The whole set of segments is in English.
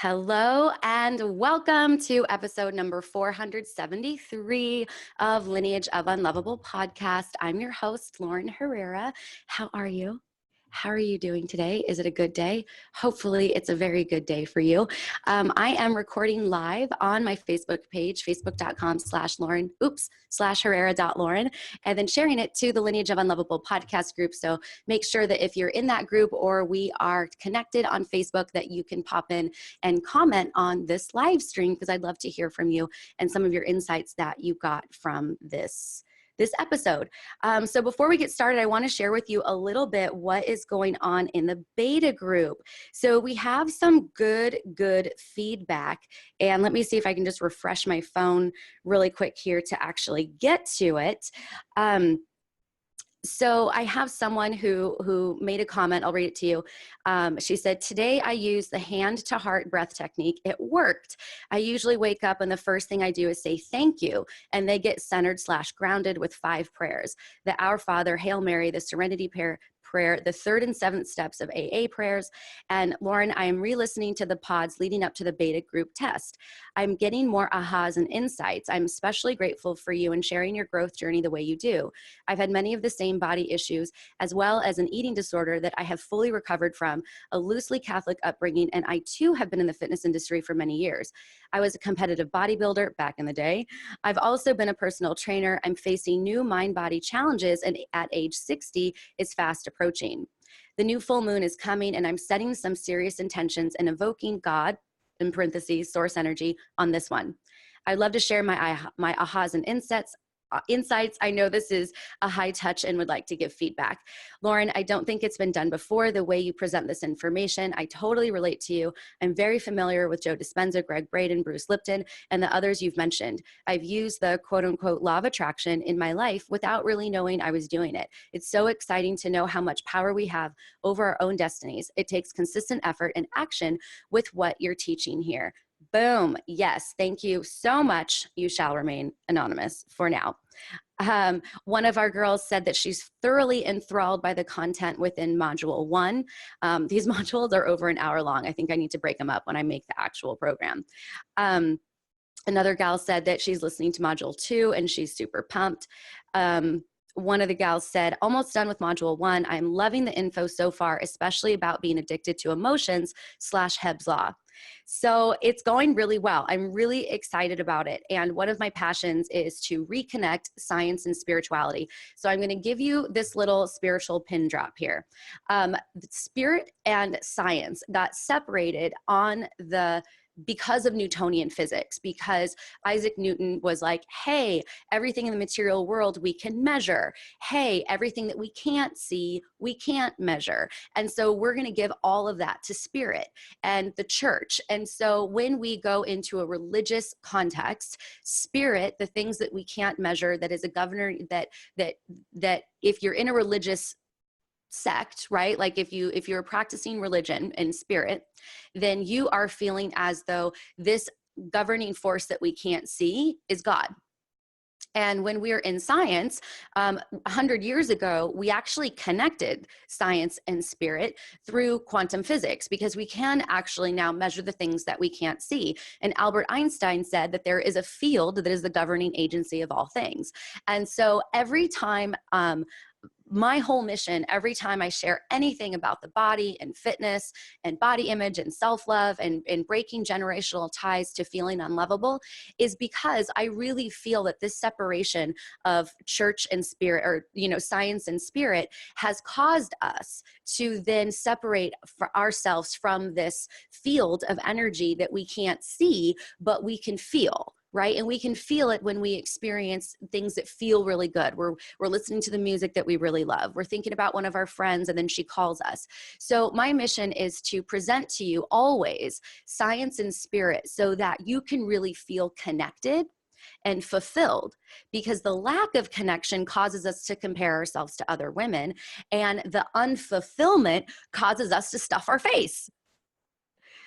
Hello and welcome to episode number 473 of Lineage of Unlovable podcast. I'm your host, Lauren Herrera. How are you? How are you doing today? Is it a good day? Hopefully it's a very good day for you. I am recording live on my Facebook page, facebook.com/Lauren, /Herrera.Lauren, and then sharing it to the Lineage of Unlovable podcast group. So make sure that if you're in that group or we are connected on Facebook, that you can pop in and comment on this live stream, because I'd love to hear from you and some of your insights that you got from this episode. So before we get started, I want to share with you a little bit what is going on in the beta group. So we have some good feedback, and let me see if I can just refresh my phone really quick here to actually get to it. So I have someone who made a comment. I'll read it to you. She said, "Today I used the hand to heart breath technique. It worked. I usually wake up and the first thing I do is say thank you, and they get centered/grounded with 5 prayers: the Our Father, Hail Mary, the Serenity prayer, the 3rd and 7th steps of AA prayers. And Lauren, I am re-listening to the pods leading up to the beta group test. I'm getting more ahas and insights. I'm especially grateful for you and sharing your growth journey the way you do. I've had many of the same body issues, as well as an eating disorder that I have fully recovered from, a loosely Catholic upbringing, and I too have been in the fitness industry for many years. I was a competitive bodybuilder back in the day. I've also been a personal trainer. I'm facing new mind-body challenges, and at age 60 is fast approaching. The new full moon is coming, and I'm setting some serious intentions and invoking God, in parentheses, source energy, on this one. I'd love to share my ahas and insights. I know this is a high touch and would like to give feedback. Lauren, I don't think it's been done before, the way you present this information. I totally relate to you. I'm very familiar with Joe Dispenza, Greg Braden, Bruce Lipton, and the others you've mentioned. I've used the quote unquote law of attraction in my life without really knowing I was doing it. It's so exciting to know how much power we have over our own destinies. It takes consistent effort and action with what you're teaching here. Boom. Yes. Thank you so much. You shall remain anonymous for now. One of our girls said that she's thoroughly enthralled by the content within module 1. These modules are over an hour long. I think I need to break them up when I make the actual program. Another gal said that she's listening to module 2 and she's super pumped. One of the gals said, almost done with module 1. I'm loving the info so far, especially about being addicted to emotions /Hebb's Law. So it's going really well. I'm really excited about it. And one of my passions is to reconnect science and spirituality. So I'm going to give you this little spiritual pin drop here. Spirit and science got separated because of Newtonian physics, because Isaac Newton was like, hey, everything in the material world we can measure. Hey, everything that we can't see, we can't measure. And so we're going to give all of that to spirit and the church. And so when we go into a religious context, spirit, the things that we can't measure, that is a governor, that if you're in a religious sect, right? Like if you're practicing religion and spirit, then you are feeling as though this governing force that we can't see is God. And when we're in science, 100 years ago, we actually connected science and spirit through quantum physics, because we can actually now measure the things that we can't see. And Albert Einstein said that there is a field that is the governing agency of all things. And so every time my whole mission, every time I share anything about the body and fitness and body image and self-love and breaking generational ties to feeling unlovable, is because I really feel that this separation of church and spirit, or, science and spirit, has caused us to then separate for ourselves from this field of energy that we can't see, but we can feel. Right? And we can feel it when we experience things that feel really good. We're listening to the music that we really love. We're thinking about one of our friends and then she calls us. So my mission is to present to you always science and spirit, so that you can really feel connected and fulfilled, because the lack of connection causes us to compare ourselves to other women, and the unfulfillment causes us to stuff our face.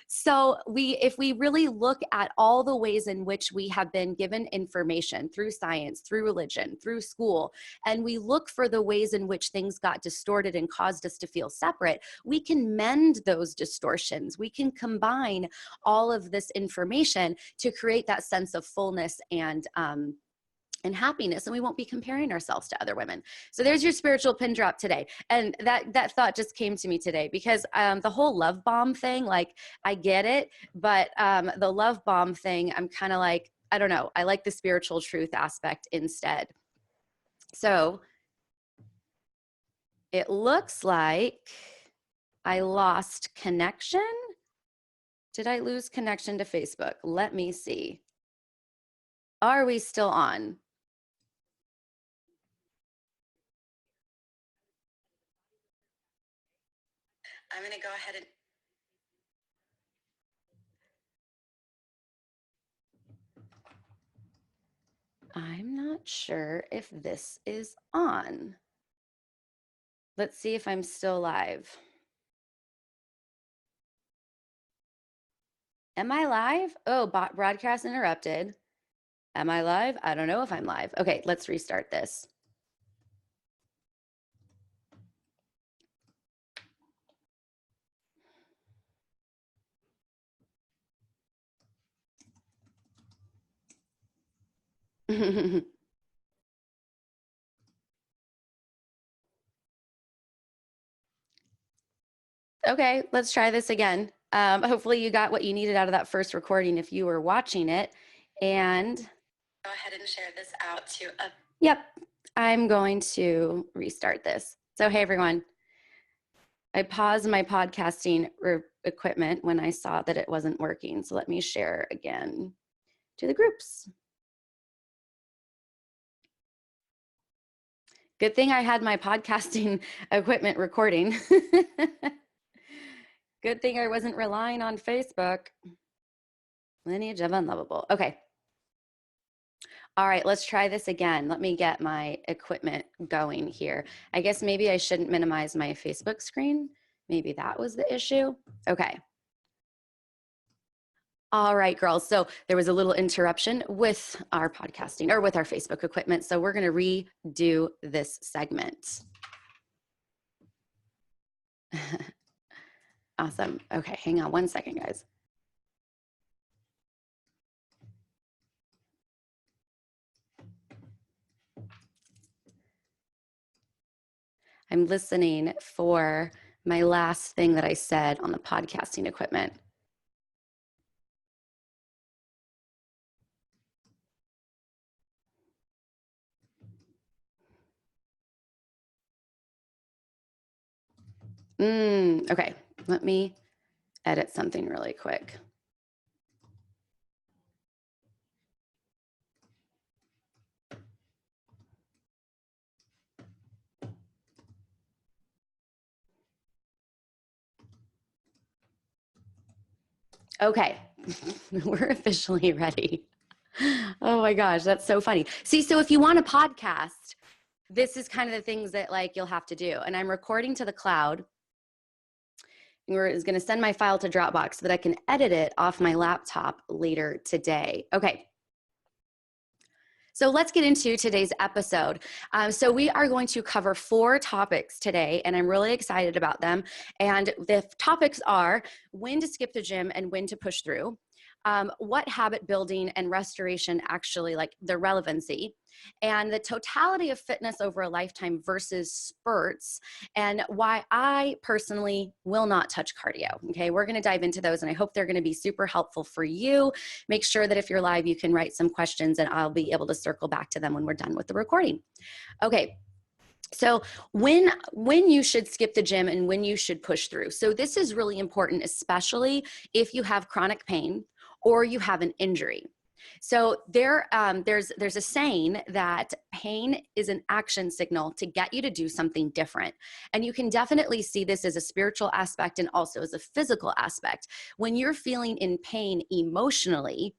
So if we really look at all the ways in which we have been given information through science, through religion, through school, and we look for the ways in which things got distorted and caused us to feel separate, we can mend those distortions. We can combine all of this information to create that sense of fullness and happiness, and we won't be comparing ourselves to other women. So there's your spiritual pin drop today. And that thought just came to me today because the whole love bomb thing, like I get it, but the love bomb thing, I'm kind of like, I don't know. I like the spiritual truth aspect instead. So it looks like I lost connection. Did I lose connection to Facebook? Let me see. Are we still on? I'm going to go ahead and I'm not sure if this is on. Let's see if I'm still live. Am I live? Oh, broadcast interrupted. Am I live? I don't know if I'm live. Okay, let's restart this. Okay, let's try this again. Hopefully you got what you needed out of that first recording if you were watching it. And go ahead and share this out to Yep, I'm going to restart this. So hey everyone, I paused my podcasting equipment when I saw that it wasn't working. So let me share again to the groups. Good thing I had my podcasting equipment recording. Good thing I wasn't relying on Facebook. Lineage of Unlovable. Okay. All right, let's try this again. Let me get my equipment going here. I guess maybe I shouldn't minimize my Facebook screen. Maybe that was the issue. Okay. All right, girls. So there was a little interruption with our podcasting or with our Facebook equipment. So we're going to redo this segment. Awesome. Okay, hang on one second, guys. I'm listening for my last thing that I said on the podcasting equipment. Okay, let me edit something really quick. Okay, we're officially ready. Oh my gosh, that's so funny. See, so if you want a podcast, this is kind of the things that like you'll have to do. And I'm recording to the cloud. We're going to send my file to Dropbox so that I can edit it off my laptop later today. Okay. So let's get into today's episode. So we are going to cover 4 topics today, and I'm really excited about them. And the topics are when to skip the gym and when to push through, what habit building and restoration actually, like the relevancy, and the totality of fitness over a lifetime versus spurts, and why I personally will not touch cardio. Okay, we're going to dive into those, and I hope they're going to be super helpful for you. Make sure that if you're live, you can write some questions, and I'll be able to circle back to them when we're done with the recording. Okay. So when you should skip the gym and when you should push through. So this is really important, especially if you have chronic pain or you have an injury. So there's a saying that pain is an action signal to get you to do something different. And you can definitely see this as a spiritual aspect and also as a physical aspect. When you're feeling in pain emotionally,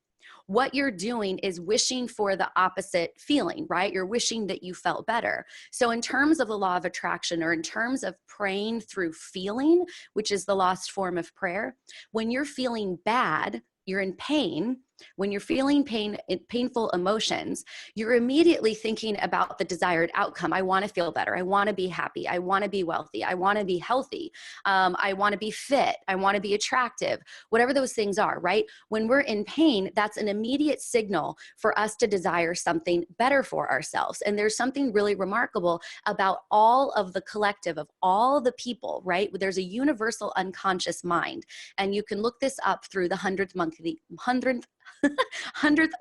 what you're doing is wishing for the opposite feeling, right? You're wishing that you felt better. So in terms of the law of attraction, or in terms of praying through feeling, which is the lost form of prayer, when you're feeling bad, you're in pain, when you're feeling painful emotions, you're immediately thinking about the desired outcome. I want to feel better. I want to be happy. I want to be wealthy. I want to be healthy. I want to be fit. I want to be attractive, whatever those things are, right? When we're in pain, that's an immediate signal for us to desire something better for ourselves. And there's something really remarkable about all of the collective of all the people, right? There's a universal unconscious mind. And you can look this up through the 100th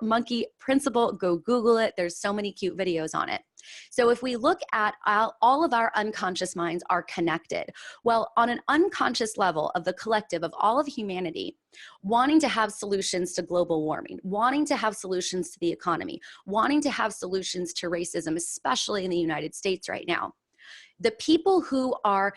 monkey principle. Go Google it. There's so many cute videos on it. So if we look at all of our unconscious minds are connected. Well, on an unconscious level of the collective of all of humanity, wanting to have solutions to global warming, wanting to have solutions to the economy, wanting to have solutions to racism, especially in the United States right now, the people who are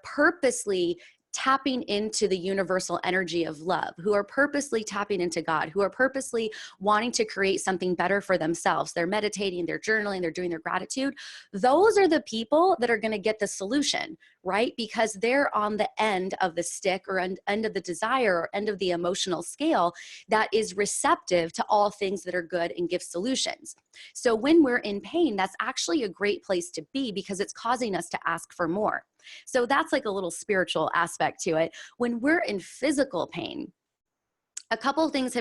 purposely tapping into the universal energy of love, who are purposely tapping into God, who are purposely wanting to create something better for themselves. They're meditating, they're journaling, they're doing their gratitude. Those are the people that are going to get the solution, right? Because they're on the end of the stick, or end of the desire, or end of the emotional scale that is receptive to all things that are good and give solutions. So when we're in pain, that's actually a great place to be, because it's causing us to ask for more. So that's like a little spiritual aspect to it. When we're in physical pain, a couple of things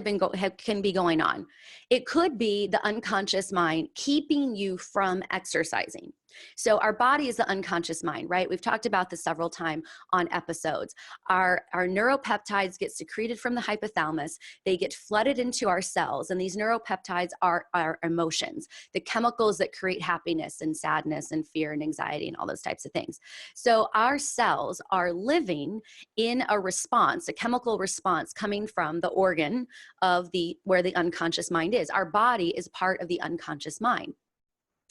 can be going on. It could be the unconscious mind keeping you from exercising. So our body is the unconscious mind, right? We've talked about this several times on episodes. Our neuropeptides get secreted from the hypothalamus. They get flooded into our cells, and these neuropeptides are our emotions, the chemicals that create happiness and sadness and fear and anxiety and all those types of things. So our cells are living in a response, a chemical response coming from the organ of where the unconscious mind is. Our body is part of the unconscious mind.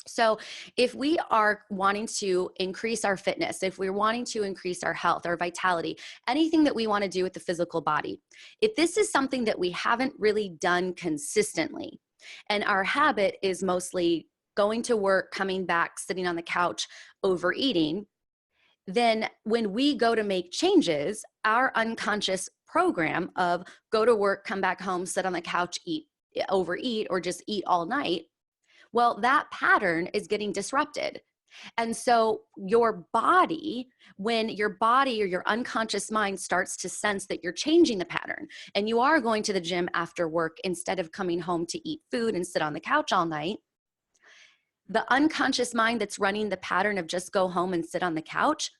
So if we are wanting to increase our fitness, if we're wanting to increase our health, our vitality, anything that we want to do with the physical body, if this is something that we haven't really done consistently, and our habit is mostly going to work, coming back, sitting on the couch, overeating, then when we go to make changes, our unconscious program of go to work, come back home, sit on the couch, overeat, or just eat all night, well, that pattern is getting disrupted. And so your body, when your body or your unconscious mind starts to sense that you're changing the pattern, and you are going to the gym after work instead of coming home to eat food and sit on the couch all night, the unconscious mind that's running the pattern of just go home and sit on the couch,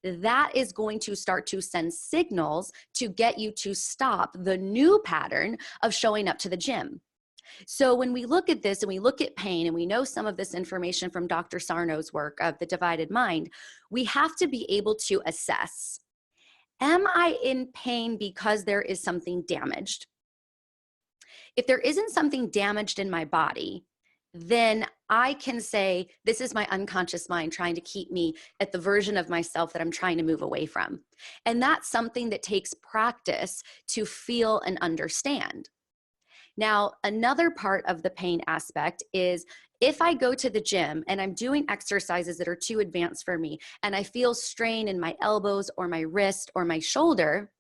that is going to start to send signals to get you to stop the new pattern of showing up to the gym. So when we look at this and we look at pain, and we know some of this information from Dr. Sarno's work of the divided mind, we have to be able to assess, am I in pain because there is something damaged? If there isn't something damaged in my body, then I can say, this is my unconscious mind trying to keep me at the version of myself that I'm trying to move away from. And that's something that takes practice to feel and understand. Now, another part of the pain aspect is if I go to the gym and I'm doing exercises that are too advanced for me, and I feel strain in my elbows or my wrist or my shoulder,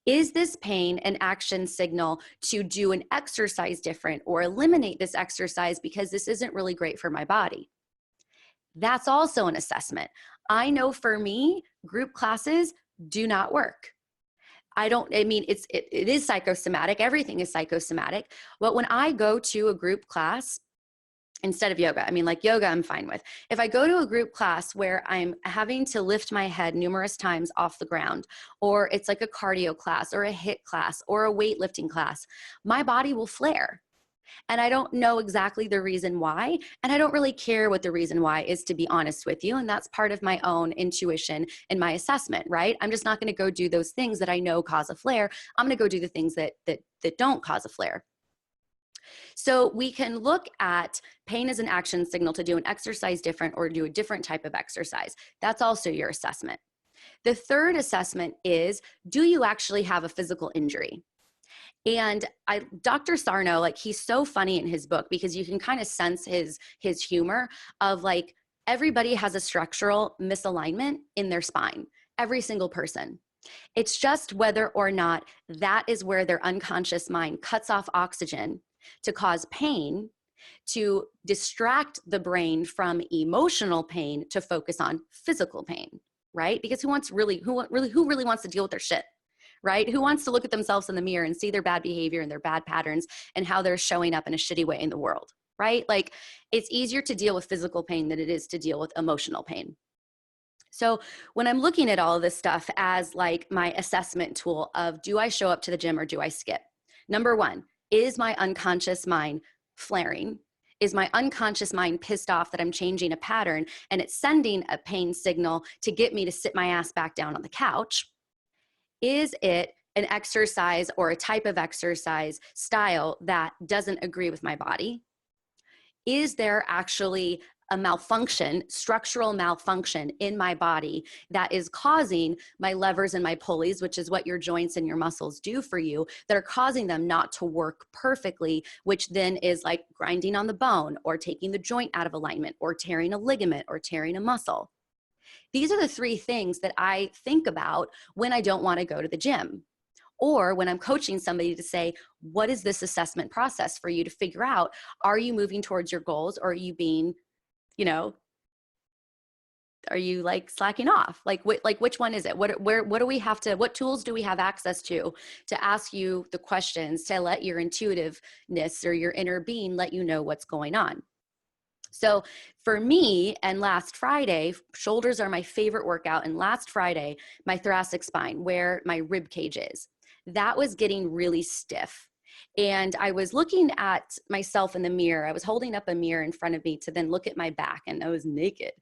is this pain an action signal to do an exercise different or eliminate this exercise because this isn't really great for my body? That's also an assessment. I know for me, group classes do not work. It is psychosomatic. Everything is psychosomatic. But when I go to a group class, instead of yoga, like yoga, I'm fine with. If I go to a group class where I'm having to lift my head numerous times off the ground, or it's like a cardio class or a HIIT class or a weightlifting class, my body will flare. And I don't know exactly the reason why. And I don't really care what the reason why is, to be honest with you. And that's part of my own intuition and my assessment, right? I'm just not going to go do those things that I know cause a flare. I'm going to go do the things that don't cause a flare. So we can look at pain as an action signal to do an exercise different or do a different type of exercise. That's also your assessment. The third assessment is, do you actually have a physical injury? And Dr. Sarno, like, he's so funny in his book because you can kind of sense his humor of like, everybody has a structural misalignment in their spine, every single person. It's just whether or not that is where their unconscious mind cuts off oxygen to cause pain, to distract the brain from emotional pain to focus on physical pain, right? Because who really wants to deal with their shit? Right? Who wants to look at themselves in the mirror and see their bad behavior and their bad patterns and how they're showing up in a shitty way in the world, right? Like, it's easier to deal with physical pain than it is to deal with emotional pain. So when I'm looking at all of this stuff as like my assessment tool of, do I show up to the gym or do I skip? Number one, is my unconscious mind flaring? Is my unconscious mind pissed off that I'm changing a pattern and it's sending a pain signal to get me to sit my ass back down on the couch? Is it an exercise or a type of exercise style that doesn't agree with my body? Is there actually a malfunction, structural malfunction in my body that is causing my levers and my pulleys, which is what your joints and your muscles do for you, that are causing them not to work perfectly, which then is like grinding on the bone or taking the joint out of alignment or tearing a ligament or tearing a muscle? These are the three things that I think about when I don't want to go to the gym, or when I'm coaching somebody to say, what is this assessment process for you to figure out, are you moving towards your goals, or are you being, you know, are you like slacking off? Like which one is it? What do we have to, what tools do we have access to ask you the questions, to let your intuitiveness or your inner being let you know what's going on? So for me, and last Friday, shoulders are my favorite workout. And last Friday, my thoracic spine, where my rib cage is, that was getting really stiff. And I was looking at myself in the mirror. I was holding up a mirror in front of me to then look at my back, and I was naked.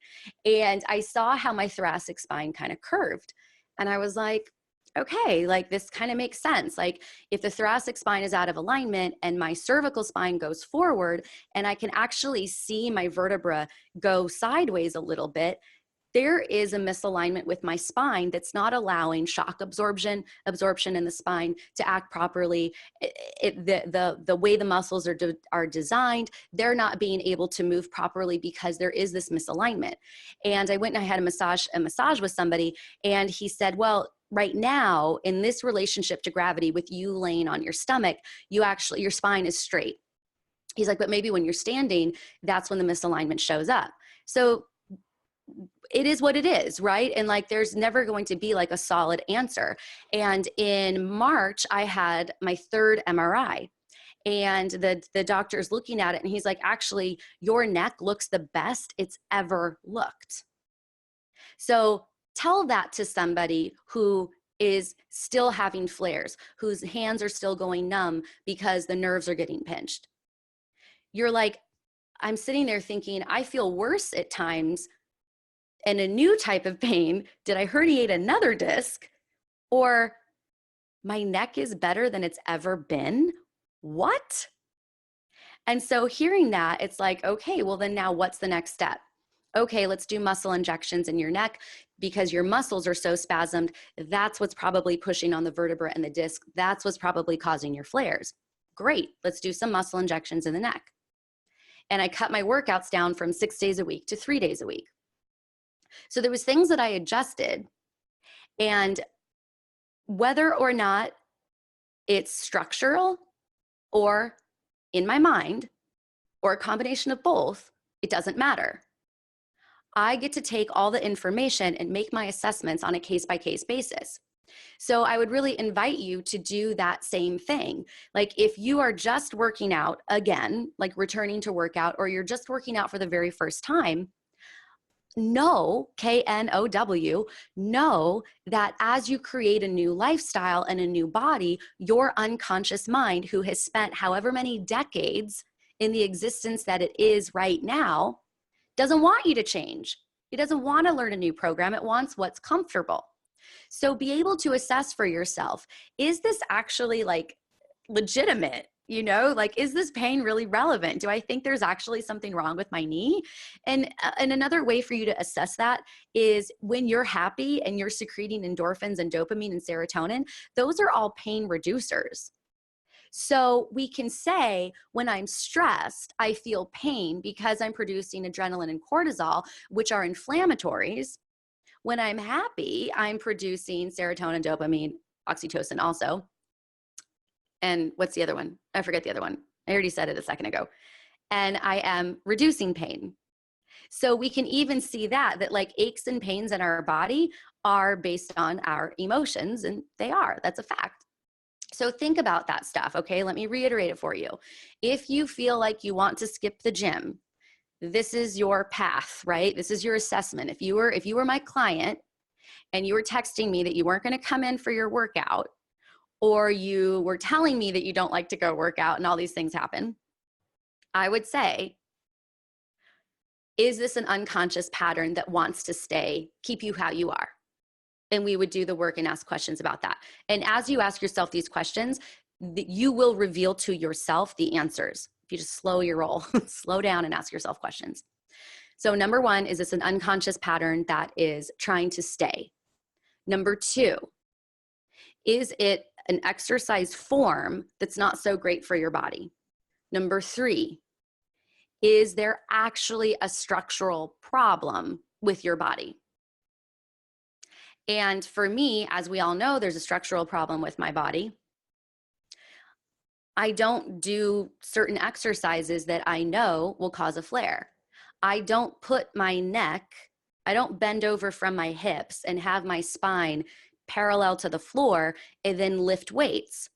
And I saw how my thoracic spine kind of curved. And I was like, okay, like this kind of makes sense. Like, if the thoracic spine is out of alignment and my cervical spine goes forward and I can actually see my vertebra go sideways a little bit, there is a misalignment with my spine that's not allowing shock absorption in the spine to act properly. The way the muscles are designed, they're not being able to move properly because there is this misalignment. And I went and I had a massage with somebody, and he said, well, right now in this relationship to gravity, with you laying on your stomach, your spine is straight. He's like, but maybe when you're standing, that's when the misalignment shows up. So it is what it is, right? And like, there's never going to be like a solid answer. And in March, I had my third MRI, and the doctor's looking at it, and he's like, actually, your neck looks the best it's ever looked. So tell that to somebody who is still having flares, whose hands are still going numb because the nerves are getting pinched. You're like, I'm sitting there thinking, I feel worse at times, and a new type of pain. Did I herniate another disc? Or my neck is better than it's ever been? What? And so hearing that, it's like, okay, well then now what's the next step? Okay, let's do muscle injections in your neck because your muscles are so spasmed. That's what's probably pushing on the vertebra and the disc. That's what's probably causing your flares. Great, let's do some muscle injections in the neck. And I cut my workouts down from 6 days a week to 3 days a week. So there was things that I adjusted, and whether or not it's structural or in my mind or a combination of both, it doesn't matter. I get to take all the information and make my assessments on a case-by-case basis. So I would really invite you to do that same thing. Like, if you are just working out again, like returning to workout, or you're just working out for the very first time, know, KNOW, know that as you create a new lifestyle and a new body, your unconscious mind, who has spent however many decades in the existence that it is right now, doesn't want you to change. It doesn't want to learn a new program. It wants what's comfortable. So be able to assess for yourself, is this actually like legitimate? You know, like, is this pain really relevant? Do I think there's actually something wrong with my knee? And another way for you to assess that is when you're happy and you're secreting endorphins and dopamine and serotonin, those are all pain reducers. So we can say when I'm stressed, I feel pain because I'm producing adrenaline and cortisol, which are inflammatories. When I'm happy, I'm producing serotonin, dopamine, oxytocin also. And what's the other one? I forget the other one. I already said it a second ago. And I am reducing pain. So we can even see that like aches and pains in our body are based on our emotions, and they are. That's a fact. So think about that stuff, okay? Let me reiterate it for you. If you feel like you want to skip the gym, this is your path, right? This is your assessment. If you were my client and you were texting me that you weren't going to come in for your workout, or you were telling me that you don't like to go work out and all these things happen, I would say, is this an unconscious pattern that wants to keep you how you are? And we would do the work and ask questions about that. And as you ask yourself these questions, you will reveal to yourself the answers. If you just slow your roll, slow down and ask yourself questions. So number one, is this an unconscious pattern that is trying to stay? Number two, is it an exercise form that's not so great for your body? Number three, is there actually a structural problem with your body? And for me, as we all know, there's a structural problem with my body. I don't do certain exercises that I know will cause a flare. I don't I don't bend over from my hips and have my spine parallel to the floor and then lift weights,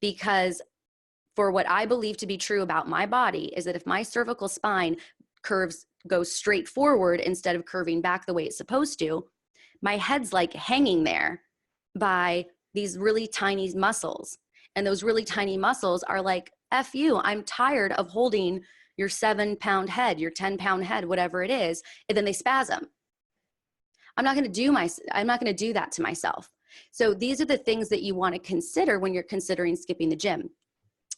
because for what I believe to be true about my body is that if my cervical spine goes straight forward instead of curving back the way it's supposed to, my head's like hanging there by these really tiny muscles. And those really tiny muscles are like, F you, I'm tired of holding your 7-pound head, your 10-pound head, whatever it is. And then they spasm. I'm not going to do that to myself. So these are the things that you want to consider when you're considering skipping the gym.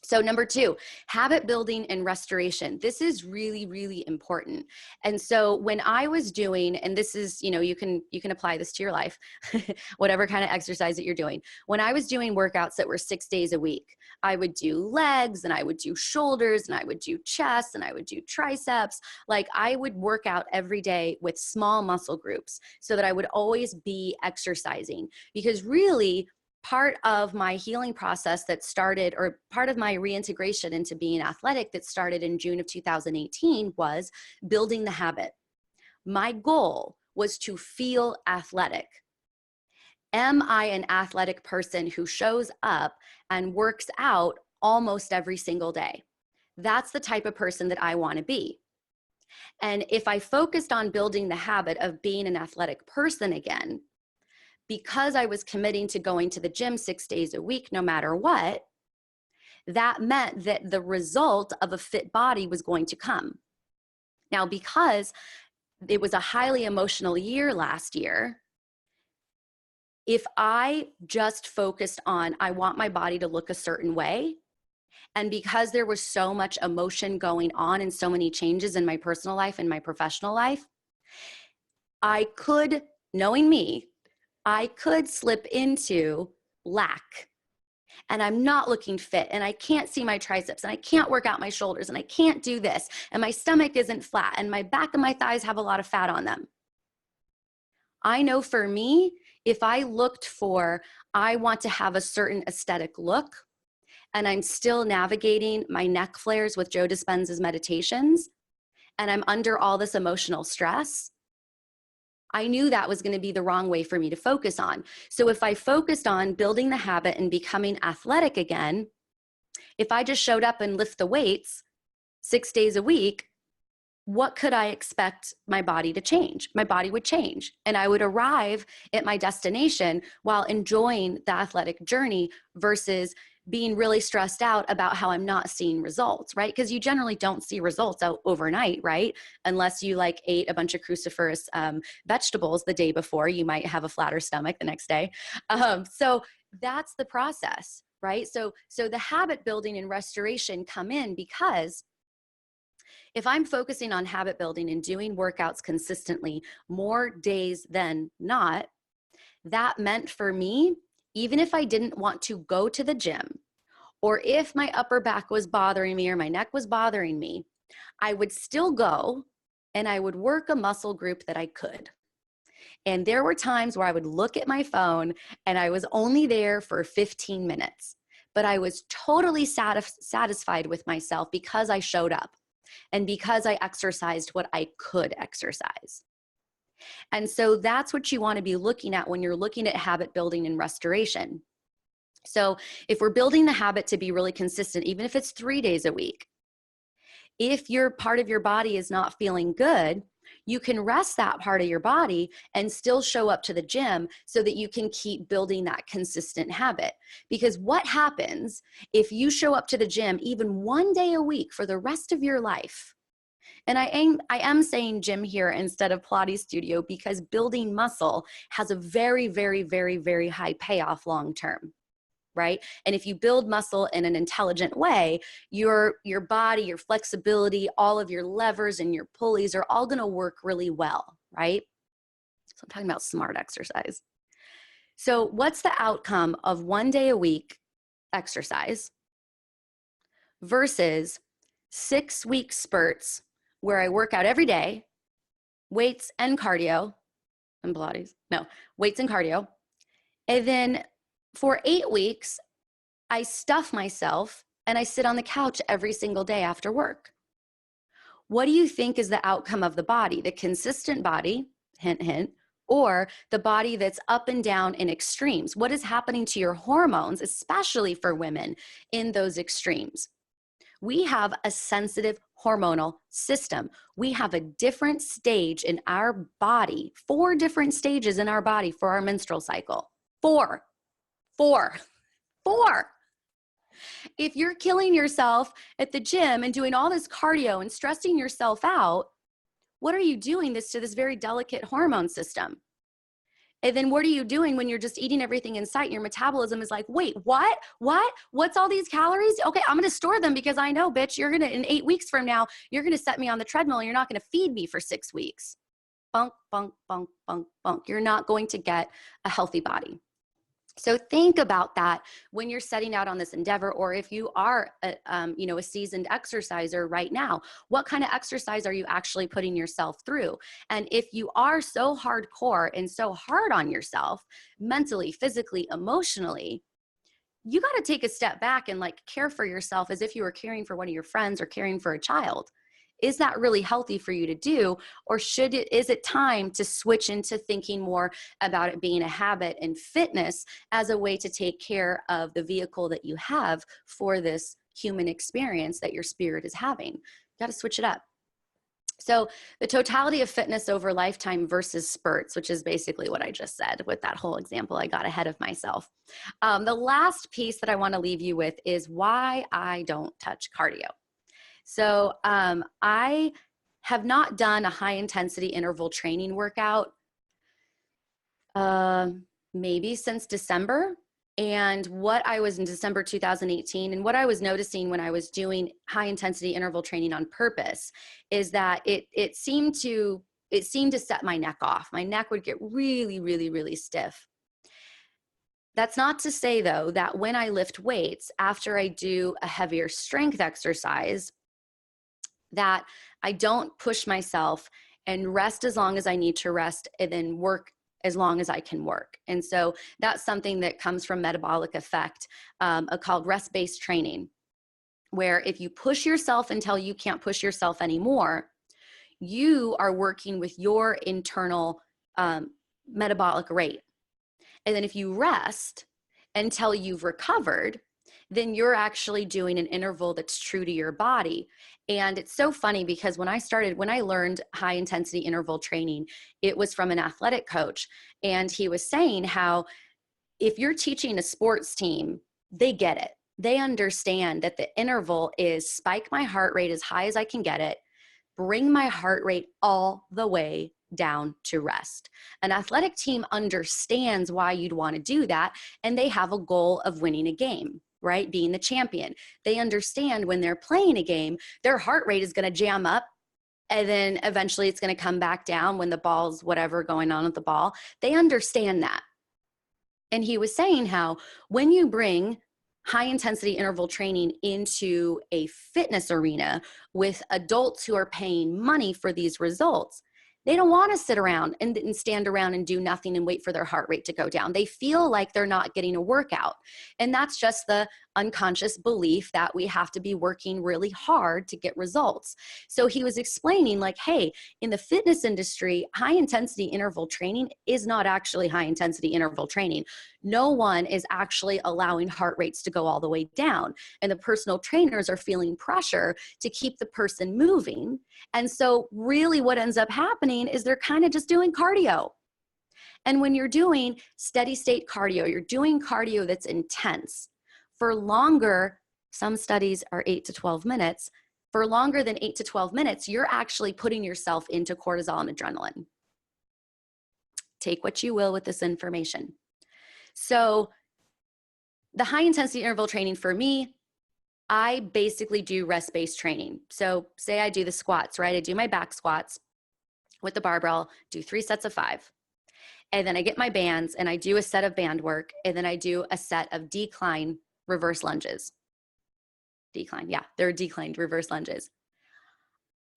So number two, habit building and restoration. This is really, really important. And so when I was doing, and this is, you can apply this to your life, whatever kind of exercise that you're doing. When I was doing workouts that were 6 days a week, I would do legs and I would do shoulders and I would do chest and I would do triceps. Like I would work out every day with small muscle groups so that I would always be exercising, because really, part of my healing process that started, or part of my reintegration into being athletic that started in June of 2018, was building the habit. My goal was to feel athletic. Am I an athletic person who shows up and works out almost every single day? That's the type of person that I want to be. And if I focused on building the habit of being an athletic person again, because I was committing to going to the gym 6 days a week, no matter what, that meant that the result of a fit body was going to come. Now, because it was a highly emotional year last year, if I just focused on, I want my body to look a certain way, and because there was so much emotion going on and so many changes in my personal life and my professional life, I could, knowing me, I could slip into lack, and I'm not looking fit, and I can't see my triceps, and I can't work out my shoulders, and I can't do this, and my stomach isn't flat, and my back and my thighs have a lot of fat on them. I know for me, if I looked for, I want to have a certain aesthetic look, and I'm still navigating my neck flares with Joe Dispenza's meditations, and I'm under all this emotional stress, I knew that was going to be the wrong way for me to focus on. So if I focused on building the habit and becoming athletic again, if I just showed up and lift the weights 6 days a week, what could I expect my body to change? My body would change, and I would arrive at my destination while enjoying the athletic journey versus being really stressed out about how I'm not seeing results, right? Because you generally don't see results out overnight, right? Unless you like ate a bunch of cruciferous vegetables the day before, you might have a flatter stomach the next day. So that's the process, right? So the habit building and restoration come in because if I'm focusing on habit building and doing workouts consistently more days than not, that meant for me, even if I didn't want to go to the gym, or if my upper back was bothering me or my neck was bothering me, I would still go and I would work a muscle group that I could. And there were times where I would look at my phone and I was only there for 15 minutes, but I was totally satisfied with myself because I showed up and because I exercised what I could exercise. And so that's what you want to be looking at when you're looking at habit building and restoration. So if we're building the habit to be really consistent, even if it's 3 days a week, if your part of your body is not feeling good, you can rest that part of your body and still show up to the gym so that you can keep building that consistent habit. Because what happens if you show up to the gym even 1 day a week for the rest of your life? And I am saying gym here instead of Pilates studio because building muscle has a very, very, very, very high payoff long term. Right? And if you build muscle in an intelligent way, your body, your flexibility, all of your levers and your pulleys are all going to work really well, right? So I'm talking about smart exercise. So what's the outcome of 1 day a week exercise versus 6-week spurts where I work out every day, weights and cardio, and Pilates, no, weights and cardio, and then for 8 weeks, I stuff myself and I sit on the couch every single day after work. What do you think is the outcome of the body? The consistent body, hint, hint, or the body that's up and down in extremes? What is happening to your hormones, especially for women in those extremes? We have a sensitive hormonal system. We have a different stage in our body, 4 different stages in our body for our menstrual cycle. Four. If you're killing yourself at the gym and doing all this cardio and stressing yourself out, what are you doing to this very delicate hormone system? And then what are you doing when you're just eating everything in sight? Your metabolism is like, wait, what? What's all these calories? Okay, I'm going to store them because I know, bitch, you're going to, in 8 weeks from now, you're going to set me on the treadmill and you're not going to feed me for 6 weeks. Bunk, bunk, bunk, bunk, bunk. You're not going to get a healthy body. So think about that when you're setting out on this endeavor, or if you are a seasoned exerciser right now, what kind of exercise are you actually putting yourself through? And if you are so hardcore and so hard on yourself, mentally, physically, emotionally, you got to take a step back and care for yourself as if you were caring for one of your friends or caring for a child. Is that really healthy for you to do? Or is it time to switch into thinking more about it being a habit and fitness as a way to take care of the vehicle that you have for this human experience that your spirit is having? You got to switch it up. So the totality of fitness over lifetime versus spurts, which is basically what I just said with that whole example. I got ahead of myself. The last piece that I want to leave you with is why I don't touch cardio. So I have not done a high intensity interval training workout maybe since December. And what I was in December 2018, and what I was noticing when I was doing high intensity interval training on purpose is that it seemed to set my neck off. My neck would get really, really, really stiff. That's not to say though that when I lift weights after I do a heavier strength exercise, that I don't push myself and rest as long as I need to rest and then work as long as I can work. And so that's something that comes from metabolic effect called rest-based training, where if you push yourself until you can't push yourself anymore, you are working with your internal metabolic rate. And then if you rest until you've recovered, then you're actually doing an interval that's true to your body. And it's so funny because when I learned high intensity interval training, it was from an athletic coach. And he was saying how if you're teaching a sports team, they get it. They understand that the interval is spike my heart rate as high as I can get it, bring my heart rate all the way down to rest. An athletic team understands why you'd want to do that, and they have a goal of winning a game, right? Being the champion. They understand when they're playing a game, their heart rate is going to jam up, and then eventually it's going to come back down when the ball's whatever going on with the ball. They understand that. And he was saying how when you bring high intensity interval training into a fitness arena with adults who are paying money for these results, they don't want to sit around and stand around and do nothing and wait for their heart rate to go down. They feel like they're not getting a workout. And that's just the unconscious belief that we have to be working really hard to get results. So he was explaining like, hey, in the fitness industry, high intensity interval training is not actually high intensity interval training. No one is actually allowing heart rates to go all the way down. And the personal trainers are feeling pressure to keep the person moving. And so really what ends up happening is they're kind of just doing cardio. And when you're doing steady state cardio, you're doing cardio that's intense for longer. Some studies are 8 to 12 minutes. For longer than 8 to 12 minutes, you're actually putting yourself into cortisol and adrenaline. Take what you will with this information. So the high intensity interval training for me, I basically do rest-based training. So say I do the squats, right? I do my back squats with the barbell, do 3 sets of 5. And then I get my bands and I do a set of band work. And then I do a set of decline reverse lunges. Decline, yeah, they're declined reverse lunges.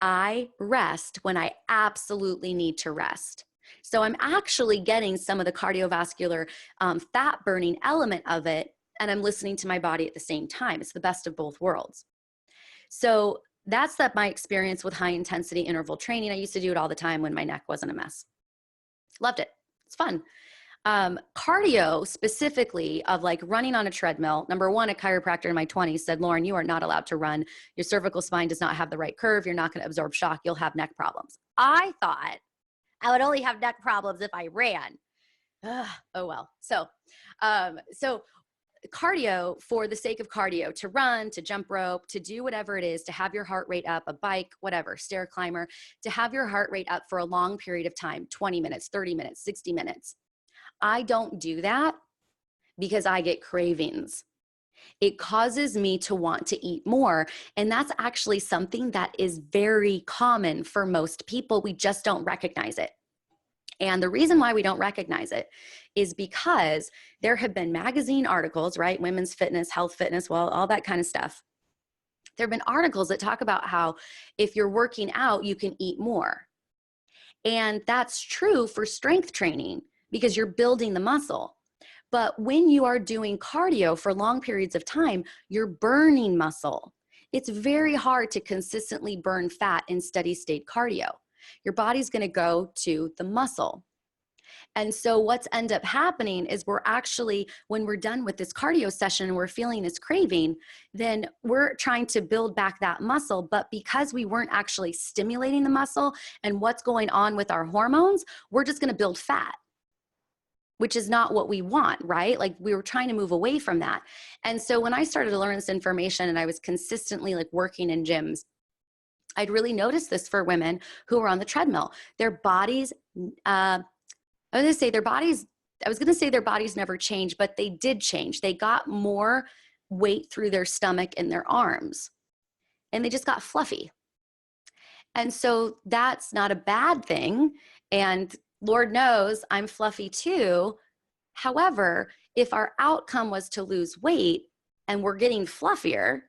I rest when I absolutely need to rest. So I'm actually getting some of the cardiovascular fat burning element of it, and I'm listening to my body at the same time. It's the best of both worlds. So that's my experience with high intensity interval training. I used to do it all the time when my neck wasn't a mess. Loved it. It's fun. Cardio specifically of like running on a treadmill. Number one, a chiropractor in my 20s said, Lauren, you are not allowed to run. Your cervical spine does not have the right curve. You're not going to absorb shock. You'll have neck problems. I thought I would only have neck problems if I ran. Oh, well. So cardio, for the sake of cardio, to run, to jump rope, to do whatever it is, to have your heart rate up, a bike, whatever, stair climber, to have your heart rate up for a long period of time, 20 minutes, 30 minutes, 60 minutes. I don't do that because I get cravings. It causes me to want to eat more. And that's actually something that is very common for most people. We just don't recognize it. And the reason why we don't recognize it is because there have been magazine articles, right? Women's fitness, health fitness, well, all that kind of stuff. There have been articles that talk about how if you're working out, you can eat more. And that's true for strength training because you're building the muscle. But when you are doing cardio for long periods of time, you're burning muscle. It's very hard to consistently burn fat in steady state cardio. Your body's going to go to the muscle. And so what's end up happening is we're actually, when we're done with this cardio session and we're feeling this craving, then we're trying to build back that muscle. But because we weren't actually stimulating the muscle and what's going on with our hormones, we're just going to build fat, which is not what we want, right? Like we were trying to move away from that. And so when I started to learn this information and I was consistently like working in gyms, I'd really noticed this for women who were on the treadmill. Their bodies, I was going to say their bodies never changed, but they did change. They got more weight through their stomach and their arms, and they just got fluffy. And so that's not a bad thing. And Lord knows I'm fluffy too. However, if our outcome was to lose weight and we're getting fluffier,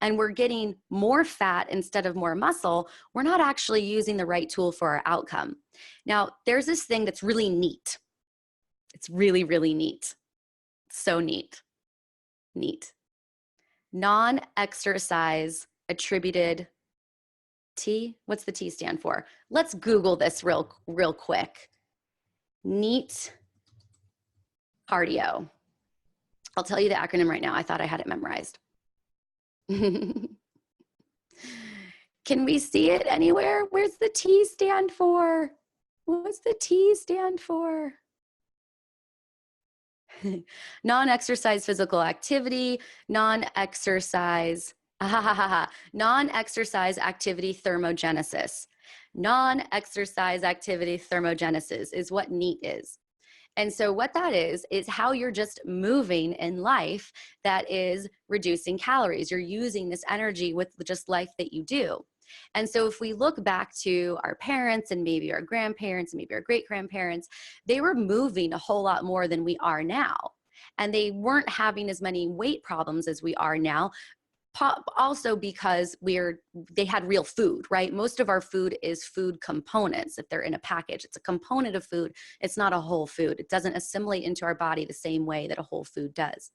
and we're getting more fat instead of more muscle, we're not actually using the right tool for our outcome. Now, there's this thing that's really neat. It's really, really neat. So neat. Neat. Non-exercise attributed T. What's the T stand for? Let's Google this real quick. Neat cardio. I'll tell you the acronym right now. I thought I had it memorized. Can we see it anywhere? Where's the T stand for? What's the T stand for? Non-exercise physical activity, non-exercise activity thermogenesis. Non-exercise activity thermogenesis is what NEAT is. And so what that is how you're just moving in life that is reducing calories. You're using this energy with just life that you do. And so if we look back to our parents and maybe our grandparents and maybe our great-grandparents, they were moving a whole lot more than we are now. and they weren't having as many weight problems as we are now. Also because they had real food, right? Most of our food is food components. If they're in a package, it's a component of food. It's not a whole food. It doesn't assimilate into our body the same way that a whole food does.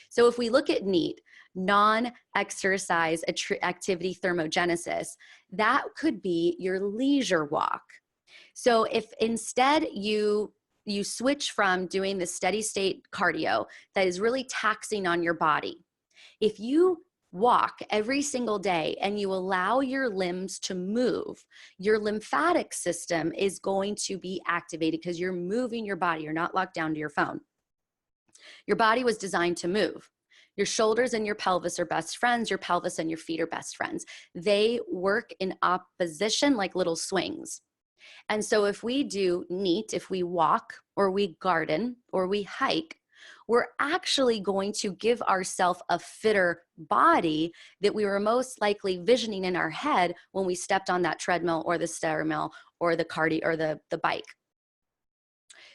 So if we look at NEAT, non-exercise activity thermogenesis, that could be your leisure walk. So if instead you switch from doing the steady state cardio that is really taxing on your body, if you walk every single day and you allow your limbs to move, your lymphatic system is going to be activated because you're moving your body. You're not locked down to your phone. Your body was designed to move. Your shoulders and your pelvis are best friends. Your pelvis and your feet are best friends. They work in opposition like little swings. And so if we do NEAT, if we walk or we garden or we hike, we're actually going to give ourselves a fitter body that we were most likely visioning in our head when we stepped on that treadmill or the stairmill or the cardio or the bike.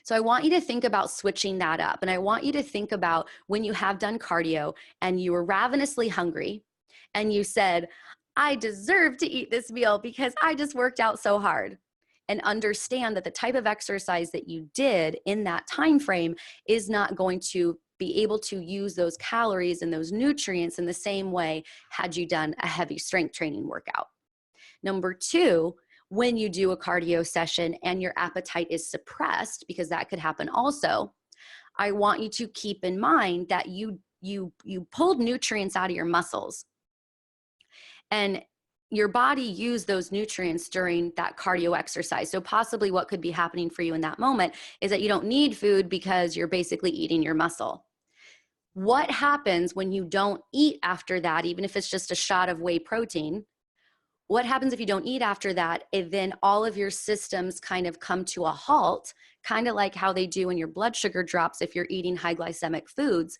So I want you to think about switching that up. And I want you to think about when you have done cardio and you were ravenously hungry and you said, I deserve to eat this meal because I just worked out so hard. And understand that the type of exercise that you did in that time frame is not going to be able to use those calories and those nutrients in the same way had you done a heavy strength training workout. Number two, when you do a cardio session and your appetite is suppressed, because that could happen also, I want you to keep in mind that you pulled nutrients out of your muscles. And your body used those nutrients during that cardio exercise. So possibly what could be happening for you in that moment is that you don't need food because you're basically eating your muscle. What happens when you don't eat after that, even if it's just a shot of whey protein? What happens if you don't eat after that? Then all of your systems kind of come to a halt, kind of like how they do when your blood sugar drops if you're eating high glycemic foods.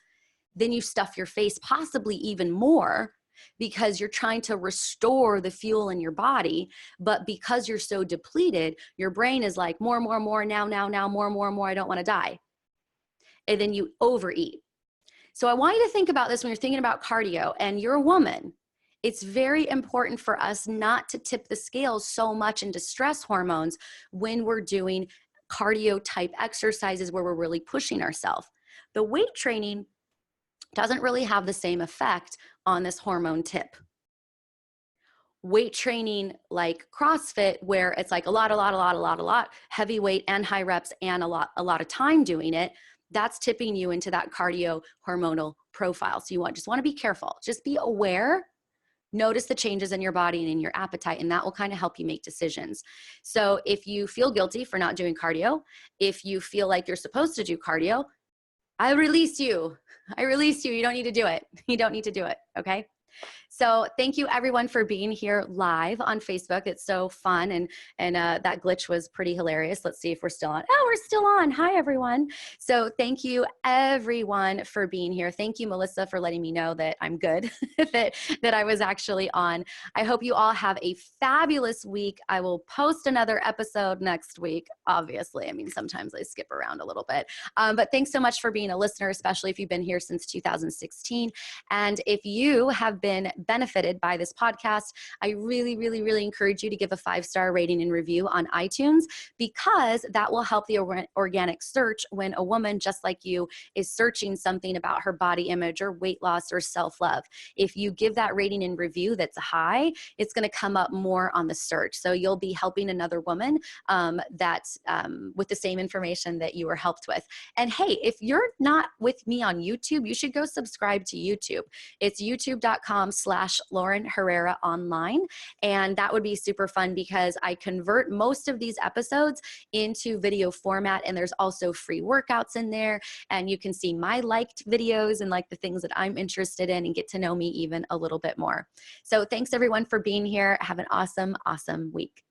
Then you stuff your face possibly even more, because you're trying to restore the fuel in your body. But because you're so depleted, your brain is like, more, now, more, I don't want to die. And then you overeat. So I want you to think about this when you're thinking about cardio and you're a woman. It's very important for us not to tip the scales so much into stress hormones when we're doing cardio type exercises where we're really pushing ourselves. The weight training doesn't really have the same effect on this hormone tip. Weight training like CrossFit, where it's like a lot, heavy weight and high reps and a lot of time doing it, that's tipping you into that cardio hormonal profile. So you just want to be careful. Just be aware. Notice the changes in your body and in your appetite, and that will kind of help you make decisions. So if you feel guilty for not doing cardio, if you feel like you're supposed to do cardio, I release you. I release you. You don't need to do it. You don't need to do it. Okay. So thank you everyone for being here live on Facebook. It's so fun. And that glitch was pretty hilarious. Let's see if we're still on. Oh, we're still on. Hi, everyone. So thank you everyone for being here. Thank you, Melissa, for letting me know that I'm good, that I was actually on. I hope you all have a fabulous week. I will post another episode next week, obviously. I mean, sometimes I skip around a little bit. But thanks so much for being a listener, especially if you've been here since 2016. And if you have been benefited by this podcast, I really, really, really encourage you to give a 5-star rating and review on iTunes, because that will help the organic search when a woman just like you is searching something about her body image or weight loss or self-love. If you give that rating and review that's high, it's going to come up more on the search. So you'll be helping another woman with the same information that you were helped with. And hey, if you're not with me on YouTube, you should go subscribe to YouTube. It's youtube.com/Lauren Herrera online. And that would be super fun because I convert most of these episodes into video format, and there's also free workouts in there, and you can see my liked videos and like the things that I'm interested in and get to know me even a little bit more. So thanks everyone for being here. Have an awesome, awesome week.